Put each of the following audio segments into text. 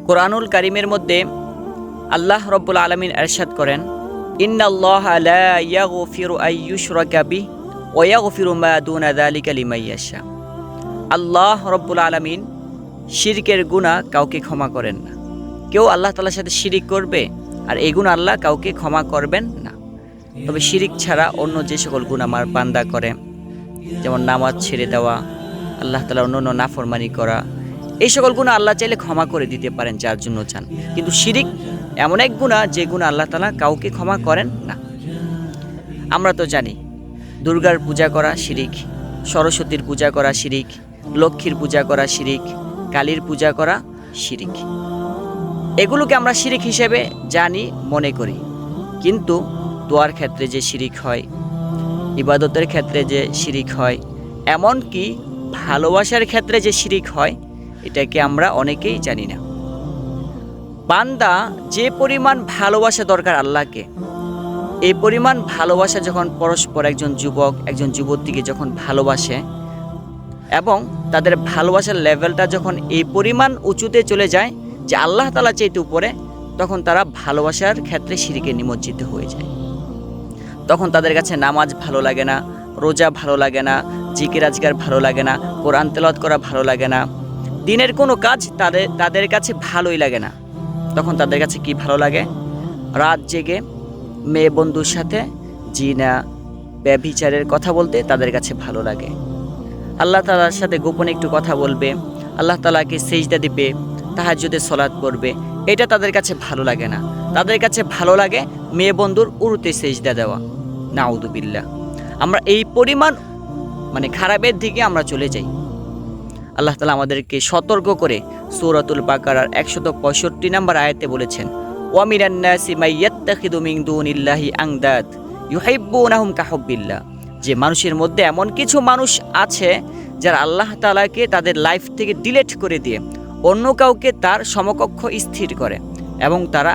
কোরআনুল কারীমের মধ্যে আল্লাহ রাব্বুল আলামিন ইরশাদ করেন, ইন্নাল্লাহা লা ইয়াগফিরু আইয়ুশরাকা বিহি ওয়া ইয়াগফিরু মা দুনা যালিকা লিমান ইয়াশা। আল্লাহ রাব্বুল আলামিন শিরকের গুনাহ কাউকে ক্ষমা করেন না। কেউ আল্লাহ তাআলার সাথে শিরিক করবে আর এই গুনাহ আল্লাহ কাউকে ক্ষমা করবেন না। তবে শিরিক ছাড়া অন্য যে সকল গুনাহ আমার বান্দা করে, যেমন নামাজ ছেড়ে দেওয়া, আল্লাহ তাআলার অন্যান্য নাফরমানি করা, এই সকল গুনাহ আল্লাহ চাইলে ক্ষমা করে দিতে পারেন যার জন্য চান। কিন্তু শিরিক এমন এক গুনাহ যে গুনাহ আল্লাহ তাআলা কাউকে ক্ষমা করেন না। আমরা তো জানি দুর্গার পূজা করা শিরিক, সরস্বতীর পূজা করা শিরিক, লক্ষ্মীর পূজা করা শিরিক, কালীর পূজা করা শিরিক। এগুলোকে আমরা শিরিক হিসেবে জানি, মনে করি। কিন্তু দোয়ার ক্ষেত্রে যে শিরিক হয়, ইবাদতের ক্ষেত্রে যে শিরিক হয়, এমনকি ভালোবাসার ক্ষেত্রে যে শিরিক হয়, এটাকে আমরা অনেকেই জানি না। বান্দা যে পরিমাণ ভালোবাসা দরকার আল্লাহকে, এই পরিমাণ ভালোবাসা যখন পরস্পর একজন যুবক একজন যুবতীকে যখন ভালোবাসে এবং তাদের ভালোবাসার লেভেলটা যখন এই পরিমাণ উঁচুতে চলে যায় যে আল্লাহ তাআলা চাইতে উপরে, তখন তারা ভালোবাসার ক্ষেত্রে শিরিকে নিমজ্জিত হয়ে যায়। তখন তাদের কাছে নামাজ ভালো লাগে না, রোজা ভালো লাগে না, জিকির আজকার ভালো লাগে না, কোরআন তেলাওয়াত করা ভালো লাগে না, দিনের কোনো কাজ তাদের কাছে ভালোই লাগে না। তখন তাদের কাছে কি ভালো লাগে? রাত জেগে মেয়ে বন্ধুর সাথে জিনা ব্যভিচারের কথা বলতে তাদের কাছে ভালো লাগে। আল্লাহ তাআলার সাথে গোপনে একটু কথা বলবে, আল্লাহ তাআলাকে সেজদা দিবে, তাহাজ্জুদের সালাত পড়বে, এটা তাদের কাছে ভালো লাগে না। তাদের কাছে ভালো লাগে মেয়ে বন্ধুর উরুতে সেজদা দেওয়া। নাউযুবিল্লাহ। আমরা এই পরিমাণ খারাপের দিকে আমরা চলে যাই। আল্লাহ তাআলা আমাদেরকে সতর্ক করে সূরাতুল বাকারার 165 নম্বর আয়াতে বলেছেন, ওয়া মিনান নাসি মাইয়াত্তাখিযু মিন দুনিল্লাহি আনদাদ ইউহিব্বুনাহুম কাহুব্বিল্লাহ। যে মানুষের মধ্যে এমন কিছু মানুষ আছে যারা আল্লাহ তাআলাকে তাদের লাইফ থেকে ডিলিট করে দিয়ে অন্য কাউকে তার সমকক্ষ স্থির করে এবং তারা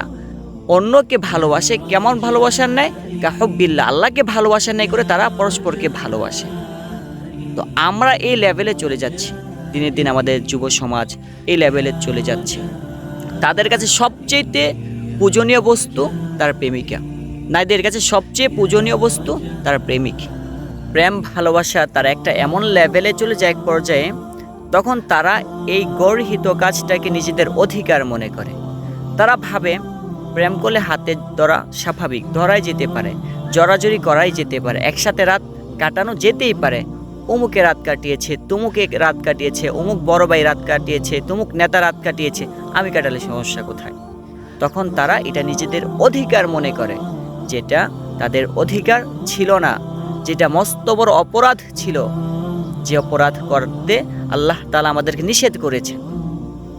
অন্যকে ভালোবাসে। কেমন ভালোবাসার নেয়? কাহুব্বিল্লাহ, আল্লাহকে ভালোবাসার নেয় করে তারা পরস্পরকে ভালোবাসে। তো আমরা এই লেভেলে চলে যাচ্ছি, দিনের দিন আমাদের যুব সমাজ এই লেভেলে চলে যাচ্ছে। তাদের কাছে সবচেয়ে পূজনীয় বস্তু তার প্রেমিকা, নারীদের কাছে সবচেয়ে পূজনীয় বস্তু তার প্রেমিক। প্রেম ভালোবাসা তার একটা এমন লেভেলে চলে যায় এক পর্যায়ে, তখন তারা এই গর্হিত কাজটাকে নিজেদের অধিকার মনে করে। তারা ভাবে প্রেম করলে হাতে ধরা স্বাভাবিক, ধরাই যেতে পারে, জড়াজড়ি করাই যেতে পারে, একসাথে রাত কাটানো যেতেই পারে। অমুকে রাত কাটিয়েছে, তুমুকে রাত কাটিয়েছে, অমুক বড় ভাই রাত কাটিয়েছে, তুমুক নেতা রাত কাটিয়েছে, আমি কাটালে সমস্যা কোথায়? তখন তারা এটা নিজেদের অধিকার মনে করে, যেটা তাদের অধিকার ছিল না, যেটা মস্ত বড় অপরাধ ছিল, যে অপরাধ করতে আল্লাহ তাআলা আমাদেরকে নিষেধ করেছে।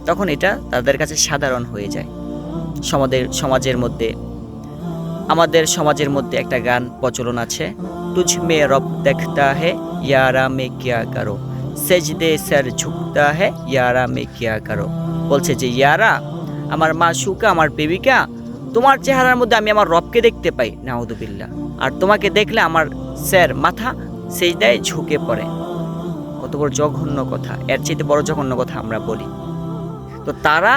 তখন এটা তাদের কাছে সাধারণ হয়ে যায়। আমাদের সমাজের মধ্যে একটা গান প্রচলন আছে, তুঝ মে রব দেখতা হে ইয়ারা মে কিয়া করো, সেজদে সর ঝুঁকতা হে ইয়ারা মে কিয়া করো। বলছে যে ইয়ারা, আমার মাশুকা, আমার প্রেমিকা, তোমার চেহারার মধ্যে আমি আমার রবকে দেখতে পাই, নাউযুবিল্লাহ, আর তোমাকে দেখলে আমার মাথা সেজদায় ঝুঁকে পড়ে। কত বড় জঘন্য কথা! এর চাইতে বড় জঘন্য কথা আমরা বলি। তো তারা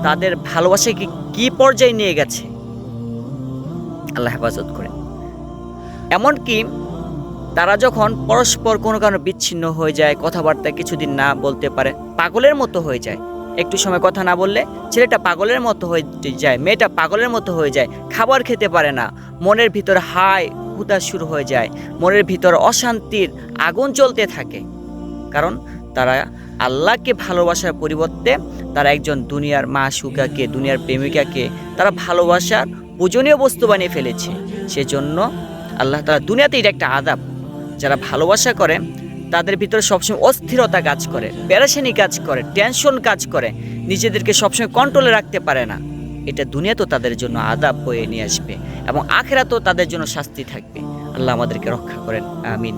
তাদের ভালোবাসাকে কি পর্যায়ে নিয়ে গেছে, আল্লাহ হেফাজত করেন। এমনকি তারা যখন পরস্পর কোনো কারণে বিচ্ছিন্ন হয়ে যায়, কথাবার্তা কিছুদিন না বলতে পারে, পাগলের মতো হয়ে যায়। একটু সময় কথা না বললে ছেলেটা পাগলের মতো হয়ে যায়, মেয়েটা পাগলের মতো হয়ে যায়, খাবার খেতে পারে না, মনের ভিতর হাই হুতাশ শুরু হয়ে যায়, মনের ভিতর অশান্তির আগুন জ্বলতে থাকে। কারণ তারা আল্লাহকে ভালোবাসার পরিবর্তে তারা একজন দুনিয়ার মাশুকাকে, দুনিয়ার প্রেমিকাকে তারা ভালোবাসার পূজনীয় বস্তু বানিয়ে ফেলেছে। সেজন্য আল্লাহ তাআলা দুনিয়াতে এটা একটা আযাব। যারা ভালোবাসা করে তাদের ভিতরে সবসময় অস্থিরতা কাজ করে, পেরেশানি কাজ করে, টেনশন কাজ করে, নিজেদেরকে সবসময় কন্ট্রোলে রাখতে পারে না। এটা দুনিয়াতেও তাদের জন্য আযাব বয়ে নিয়ে আসবে এবং আখিরাতেও তাদের জন্য শাস্তি থাকবে। আল্লাহ আমাদেরকে রক্ষা করেন, আমিন।